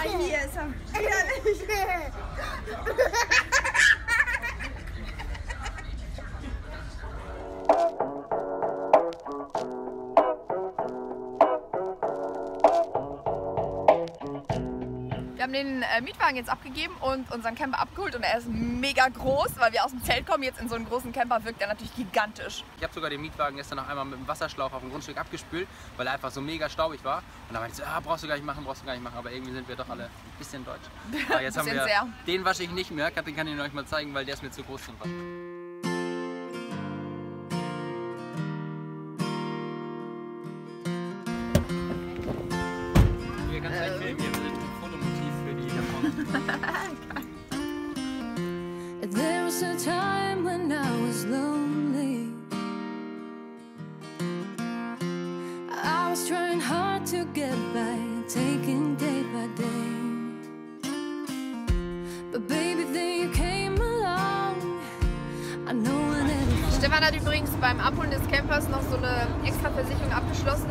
hier ist er widerlich. Wir haben den Mietwagen jetzt abgegeben und unseren Camper abgeholt und er ist mega groß, weil wir aus dem Zelt kommen. Jetzt in so einen großen Camper wirkt er natürlich gigantisch. Ich habe sogar den Mietwagen gestern noch einmal mit dem Wasserschlauch auf dem Grundstück abgespült, weil er einfach so mega staubig war. Und da meinte ich so, ah, brauchst du gar nicht machen, aber irgendwie sind wir doch alle ein bisschen deutsch. Aber jetzt haben wir, sehr. Den wasche ich nicht mehr, den kann ich euch mal zeigen, weil der ist mir zu groß zum Waschen. Hier kannst du gleich filmen, hier sind ein Fotomotiv für die There was a time when I was lonely. I was trying hard to get by, taking day by day. But baby, then you came along. I know I never. Stefan hat übrigens beim Abholen des Campers noch so eine extra Versicherung abgeschlossen.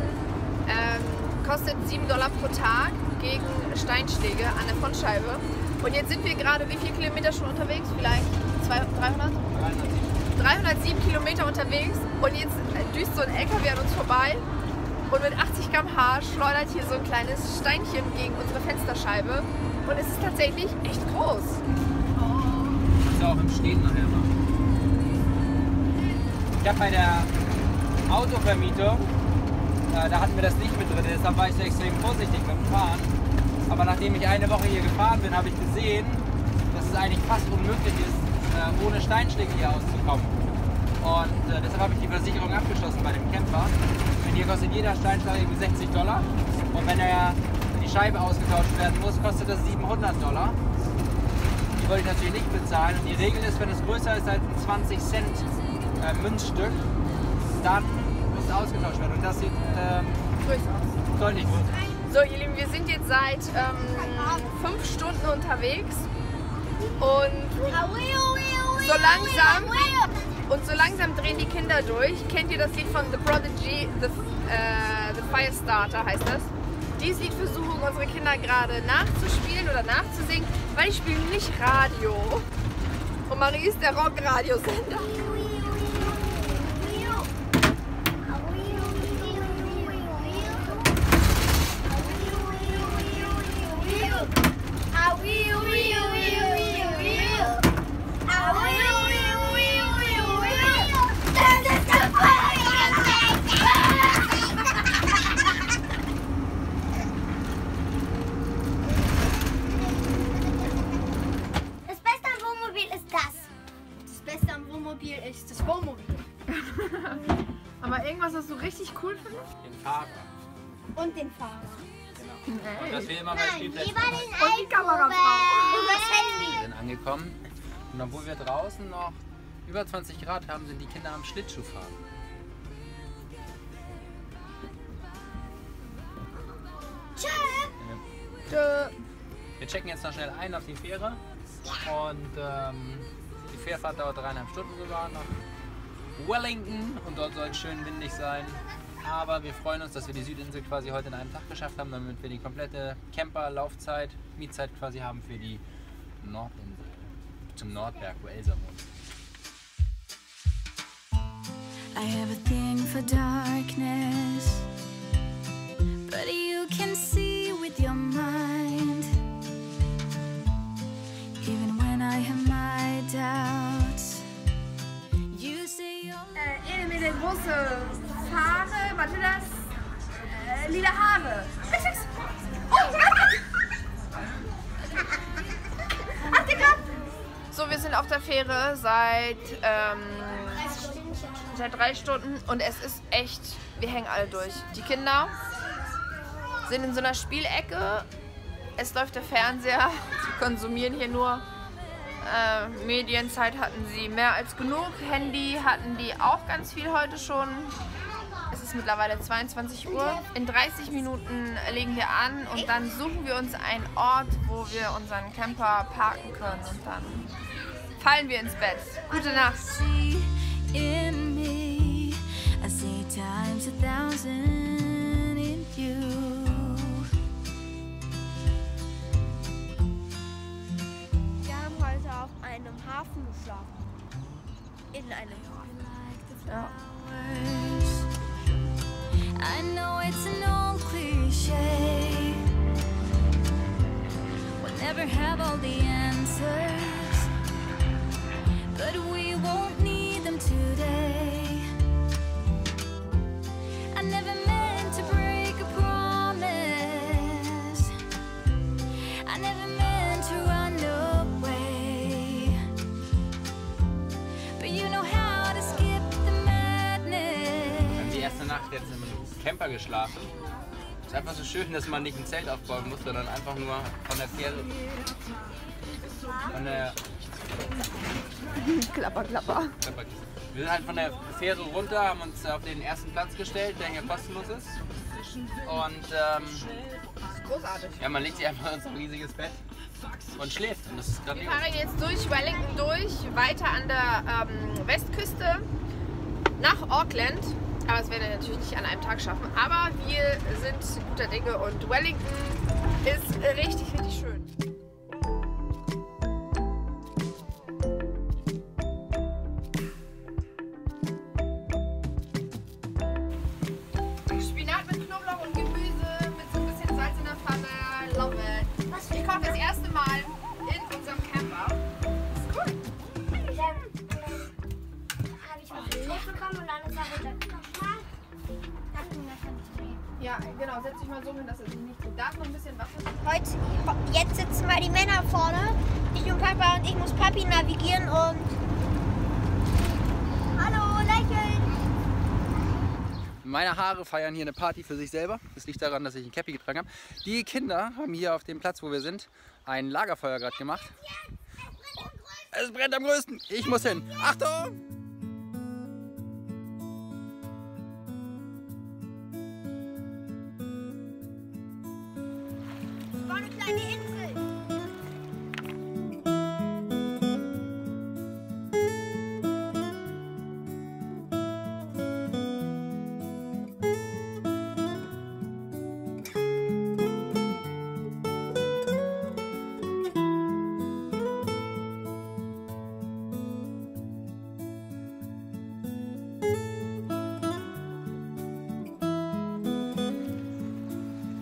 Kostet $7 pro Tag gegen Steinschläge an der Frontscheibe. Und jetzt sind wir gerade wie viele Kilometer schon unterwegs? Vielleicht 300? 307 Kilometer unterwegs und jetzt düst so ein LKW an uns vorbei und mit 80 km/h schleudert hier so ein kleines Steinchen gegen unsere Fensterscheibe und es ist tatsächlich echt groß. Kannst du auch im Stehen nachher machen. Ich habe bei der Autovermietung, da hatten wir das nicht mit drin, deshalb war ich so extrem vorsichtig mit dem Fahren. Aber nachdem ich eine Woche hier gefahren bin, habe ich gesehen, dass es eigentlich fast unmöglich ist, ohne Steinschläge hier auszukommen. Und deshalb habe ich die Versicherung abgeschlossen bei dem Camper. Denn hier kostet jeder Steinschlag irgendwie $60. Und wenn die Scheibe ausgetauscht werden muss, kostet das $700. Die wollte ich natürlich nicht bezahlen. Und die Regel ist, wenn es größer ist als ein 20 Cent Münzstück, dann muss es ausgetauscht werden. Und das sieht deutlich größer aus. So ihr Lieben, wir sind jetzt seit 5 Stunden unterwegs und so langsam drehen die Kinder durch. Kennt ihr das Lied von The Prodigy, The Firestarter heißt das? Dieses Lied versuchen unsere Kinder gerade nachzuspielen oder nachzusingen, weil die spielen nicht Radio. Und Marie ist der Rockradiosender. Ist das Wohnmobil. Aber irgendwas, was du richtig cool findest? Den Fahrer. Und den Fahrer. Genau. Und dass wir immer bei Spielplätzen Und die Kamerafrau. Übers Handy. sind angekommen. Und obwohl wir draußen noch über 20 Grad haben, sind die Kinder am Schlittschuhfahren. Tschö. Wir checken jetzt noch schnell ein auf die Fähre. Und die Fährfahrt dauert 3,5 Stunden sogar nach Wellington. Und dort soll es schön windig sein. Aber wir freuen uns, dass wir die Südinsel quasi heute in einem Tag geschafft haben, damit wir die komplette Camper-Laufzeit, Mietzeit quasi haben für die Nordinsel, zum Nordberg, wo Elsa wohnt. I have a thing for darkness, but you can see with your mind. Even when I have my doubts, you say you're Mit der große Haare, warte das? Lila Haare. So, wir sind auf der Fähre seit 3 Stunden und es ist echt, wir hängen alle durch. Die Kinder sind in so einer Spielecke, es läuft der Fernseher, sie konsumieren hier nur. Medienzeit hatten sie mehr als genug, Handy hatten die auch ganz viel heute schon. Es ist mittlerweile 22 Uhr. In 30 Minuten legen wir an und dann suchen wir uns einen Ort, wo wir unseren Camper parken können und dann fallen wir ins Bett. Gute Nacht. in me. I see times 1,000 in you. einem Hafen geschlafen. In einem Hafen. Ja. I know it's an old cliche. We'll never have all the answers, but we won't need them today. I never meant to break a promise. I never meant to run away. But you know how to skip the madness. Wir haben die erste Nacht jetzt im Camper geschlafen. Es ist einfach so schön, dass man nicht ein Zelt aufbauen muss, sondern einfach nur von der Fähre. Klapper, klapper. Wir sind halt von der Fähre runter, haben uns auf den ersten Platz gestellt, der hier kostenlos ist. Und Großartig. ja, man legt sich einfach in so ein riesiges Bett und schläft. Und das ist Wir grandios. fahren jetzt durch Wellington durch, weiter an der Westküste nach Auckland. Aber das werden wir natürlich nicht an einem Tag schaffen. Aber wir sind guter Dinge und Wellington ist richtig, richtig schön. Spinat mit Knoblauch und Gemüse mit so ein bisschen Salz in der Pfanne. Love it. Ich koche das erste Mal in unserem Camper. Ist cool. Habe ich was Tee bekommen und dann ist er runtergekommen. Ja, genau. Setz dich mal so hin, dass es sich nicht tut. Da ist noch ein bisschen Wasser. Jetzt sitzen mal die Männer vorne. Ich und Papa und ich muss Papi navigieren und... Hallo, lächeln! Meine Haare feiern hier eine Party für sich selber. Das liegt daran, dass ich ein Cappy getragen habe. Die Kinder haben hier auf dem Platz, wo wir sind, ein Lagerfeuer gerade gemacht. Es brennt am größten. Ich muss hin. Achtung! Es war eine kleine Insel.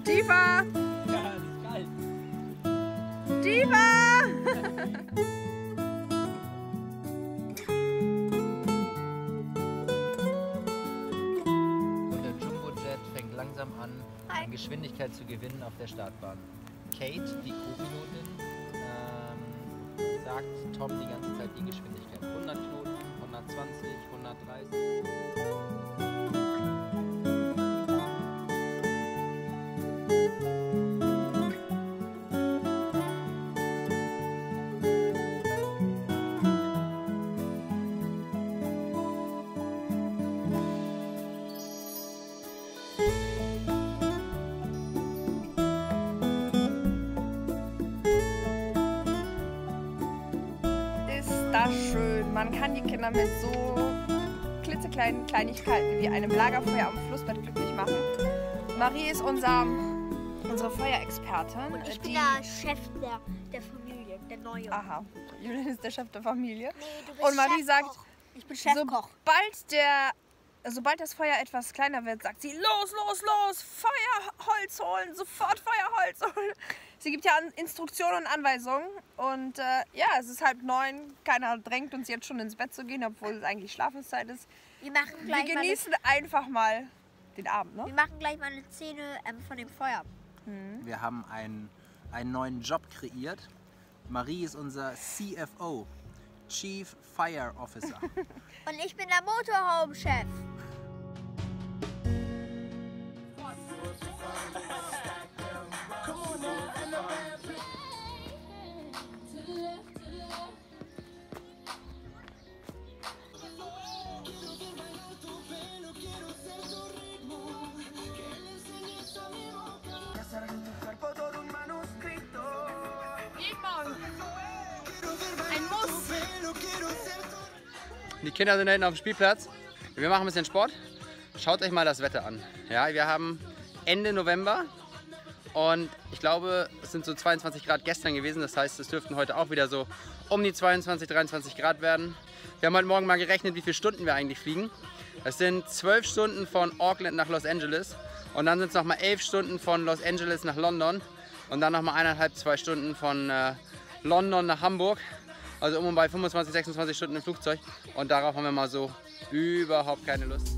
Diva! Ja, das ist kalt. Diva! Und der Jumbojet fängt langsam an, an Geschwindigkeit zu gewinnen auf der Startbahn. Kate, die Co-Pilotin, sagt Tom die ganze Zeit die Geschwindigkeit. 100 Knoten, 120, 130. Ist das schön. Man kann die Kinder mit so klitzekleinen Kleinigkeiten wie einem Lagerfeuer am Flussbett glücklich machen. Marie ist unsere Feuerexpertin. Und ich bin der Chef der Familie, der Neue. Aha, Julian ist der Chef der Familie. Nee, du bist Und Marie Chefkoch. sagt, Ich bin Chefkoch. sobald das Feuer etwas kleiner wird, sagt sie, los, los, los, Feuerholz holen, sofort Feuerholz holen. Sie gibt ja Instruktionen und Anweisungen und ja, es ist 8:30, keiner drängt uns jetzt schon ins Bett zu gehen, obwohl es eigentlich Schlafenszeit ist. Wir machen Wir gleich genießen einfach mal den Abend, ne? wir machen gleich mal eine Szene von dem Feuer. Wir haben einen neuen Job kreiert. Marie ist unser CFO, Chief Fire Officer. Und ich bin der Motorhome-Chef. Jeden Morgen. Ein Muss. Die Kinder sind da hinten auf dem Spielplatz. Wir machen ein bisschen Sport. Schaut euch mal das Wetter an. Ja, wir haben Ende November und ich glaube, es sind so 22 Grad gestern gewesen. Das heißt, es dürften heute auch wieder so um die 22, 23 Grad werden. Wir haben heute Morgen mal gerechnet, wie viele Stunden wir eigentlich fliegen. Es sind 12 Stunden von Auckland nach Los Angeles und dann sind es nochmal 11 Stunden von Los Angeles nach London und dann nochmal 1,5, 2 Stunden von London nach Hamburg. Also um und bei 25, 26 Stunden im Flugzeug und darauf haben wir mal so überhaupt keine Lust.